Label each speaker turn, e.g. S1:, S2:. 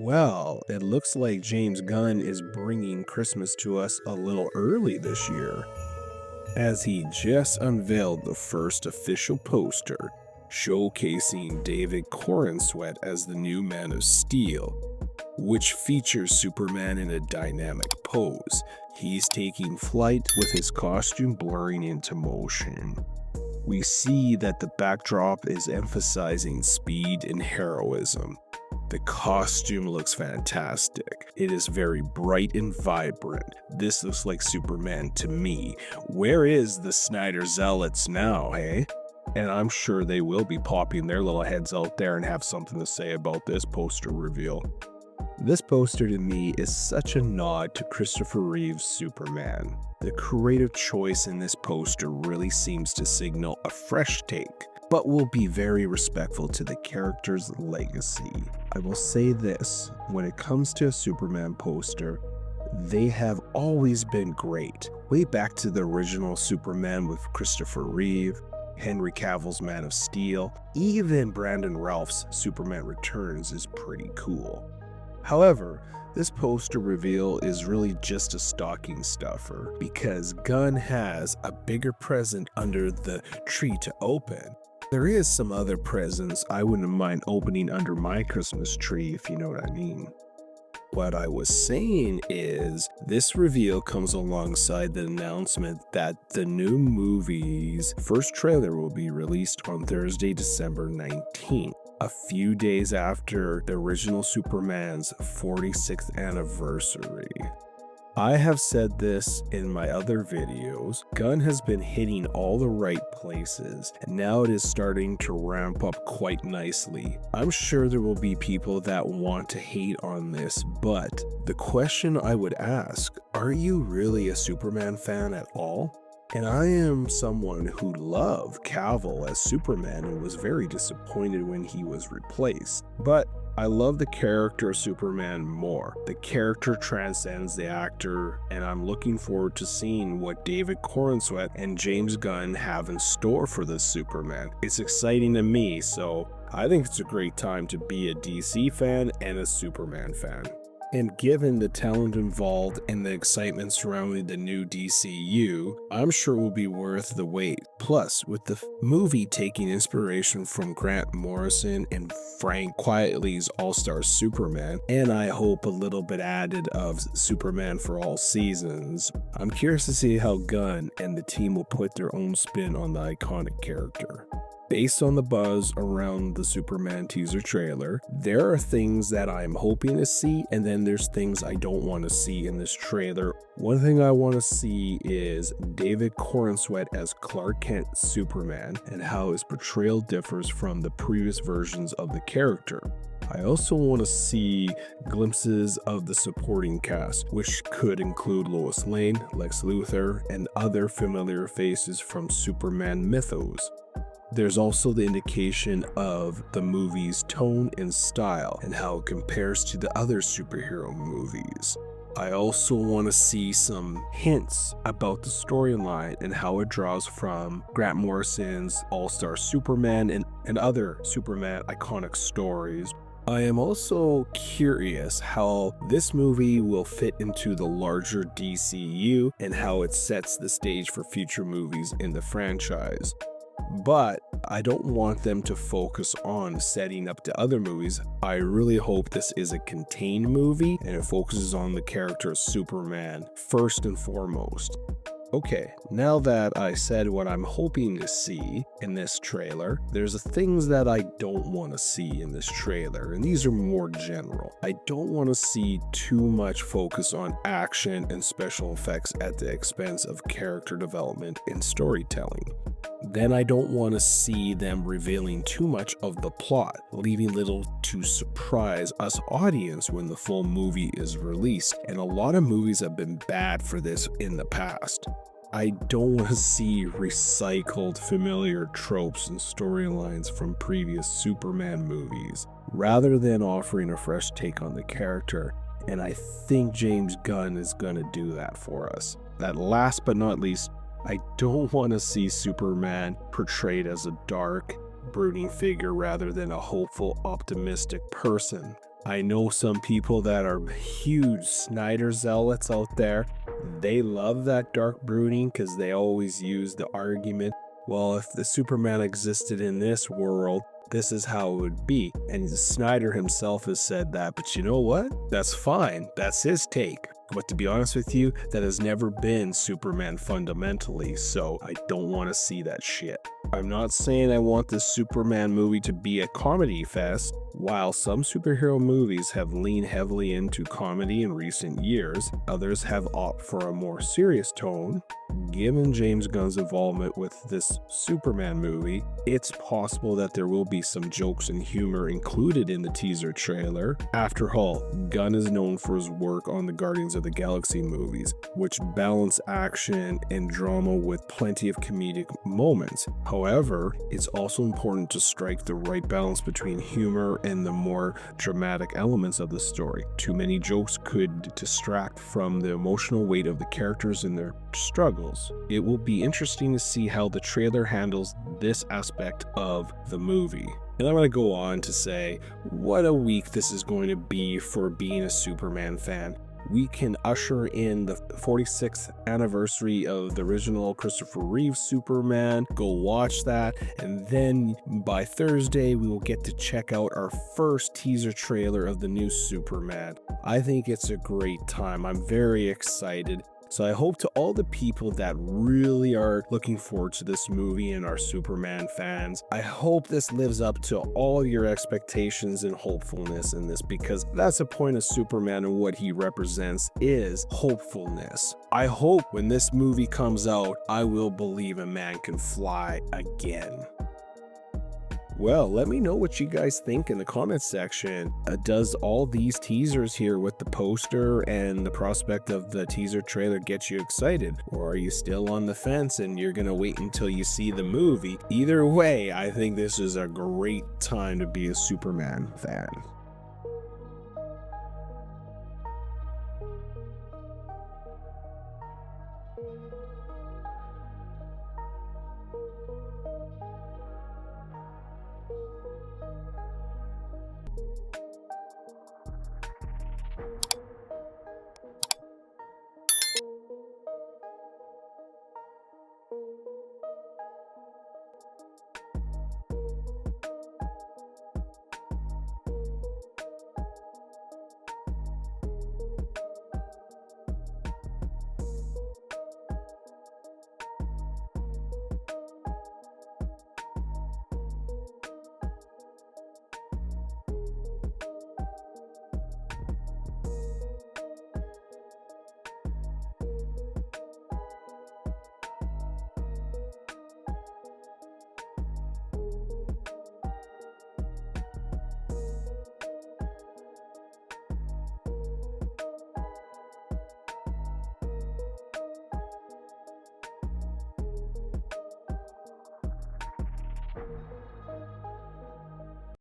S1: Well, it looks like James Gunn is bringing Christmas to us a little early this year, as he just unveiled the first official poster showcasing David Corenswet as the new Man of Steel, which features Superman in a dynamic pose. He's taking flight with his costume blurring into motion. We see that the backdrop is emphasizing speed and heroism. The costume looks fantastic. It is very bright and vibrant. This looks like Superman to me. Where is the Snyder Zealots now, hey? And I'm sure they will be popping their little heads out there and have something to say about this poster reveal. This poster to me is such a nod to Christopher Reeve's Superman. The creative choice in this poster really seems to signal a fresh take, but will be very respectful to the character's legacy. I will say this, when it comes to a Superman poster, they have always been great. Way back to the original Superman with Christopher Reeve, Henry Cavill's Man of Steel, even Brandon Routh's Superman Returns is pretty cool. However, this poster reveal is really just a stocking stuffer because Gunn has a bigger present under the tree to open. There is some other presents I wouldn't mind opening under my Christmas tree, if you know what I mean. What I was saying is, this reveal comes alongside the announcement that the new movie's first trailer will be released on Thursday, December 19th, a few days after the original Superman's 46th anniversary. I have said this in my other videos, Gunn has been hitting all the right places, and now it is starting to ramp up quite nicely. I'm sure there will be people that want to hate on this, but the question I would ask, are you really a Superman fan at all? And I am someone who loved Cavill as Superman and was very disappointed when he was replaced. But I love the character of Superman more. The character transcends the actor, and I'm looking forward to seeing what David Corenswet and James Gunn have in store for this Superman. It's exciting to me, so I think it's a great time to be a DC fan and a Superman fan. And given the talent involved and the excitement surrounding the new DCU, I'm sure it will be worth the wait. Plus, with the movie taking inspiration from Grant Morrison and Frank Quietly's All-Star Superman, and I hope a little bit added of Superman for all seasons, I'm curious to see how Gunn and the team will put their own spin on the iconic character. Based on the buzz around the Superman teaser trailer, there are things that I'm hoping to see, and then there's things I don't want to see in this trailer. One thing I want to see is David Corenswet as Clark Kent Superman, and how his portrayal differs from the previous versions of the character. I also want to see glimpses of the supporting cast, which could include Lois Lane, Lex Luthor, and other familiar faces from Superman mythos. There's also the indication of the movie's tone and style and how it compares to the other superhero movies. I also want to see some hints about the storyline and how it draws from Grant Morrison's All-Star Superman and other Superman iconic stories. I am also curious how this movie will fit into the larger DCU and how it sets the stage for future movies in the franchise. But I don't want them to focus on setting up the other movies. I really hope this is a contained movie and it focuses on the character of Superman first and foremost. Okay, now that I said what I'm hoping to see in this trailer, there's things that I don't want to see in this trailer, and these are more general. I don't want to see too much focus on action and special effects at the expense of character development and storytelling. Then I don't want to see them revealing too much of the plot, leaving little to surprise us audience when the full movie is released, and a lot of movies have been bad for this in the past. I don't want to see recycled familiar tropes and storylines from previous Superman movies, rather than offering a fresh take on the character, and I think James Gunn is going to do that for us. That last but not least, I don't want to see Superman portrayed as a dark, brooding figure rather than a hopeful, optimistic person. I know some people that are huge Snyder zealots out there. They love that dark brooding because they always use the argument, well, if the Superman existed in this world, this is how it would be. And Snyder himself has said that, but you know what? That's fine. That's his take. But to be honest with you, that has never been Superman fundamentally, so I don't want to see that shit. I'm not saying I want this Superman movie to be a comedy fest. While some superhero movies have leaned heavily into comedy in recent years, others have opted for a more serious tone. Given James Gunn's involvement with this Superman movie, it's possible that there will be some jokes and humor included in the teaser trailer. After all, Gunn is known for his work on the Guardians of the Galaxy movies, which balance action and drama with plenty of comedic moments. However, it's also important to strike the right balance between humor and the more dramatic elements of the story. Too many jokes could distract from the emotional weight of the characters and their struggles. It will be interesting to see how the trailer handles this aspect of the movie. And I'm going to go on to say what a week this is going to be for being a Superman fan. We can usher in the 46th anniversary of the original Christopher Reeve Superman. Go watch that. And then by Thursday, we will get to check out our first teaser trailer of the new Superman. I think it's a great time. I'm very excited. So I hope to all the people that really are looking forward to this movie and are Superman fans, I hope this lives up to all your expectations and hopefulness in this, because that's the point of Superman and what he represents is hopefulness. I hope when this movie comes out, I will believe a man can fly again. Well, let me know what you guys think in the comments section. Does all these teasers here with the poster and the prospect of the teaser trailer get you excited? Or are you still on the fence and you're gonna wait until you see the movie? Either way, I think this is a great time to be a Superman fan.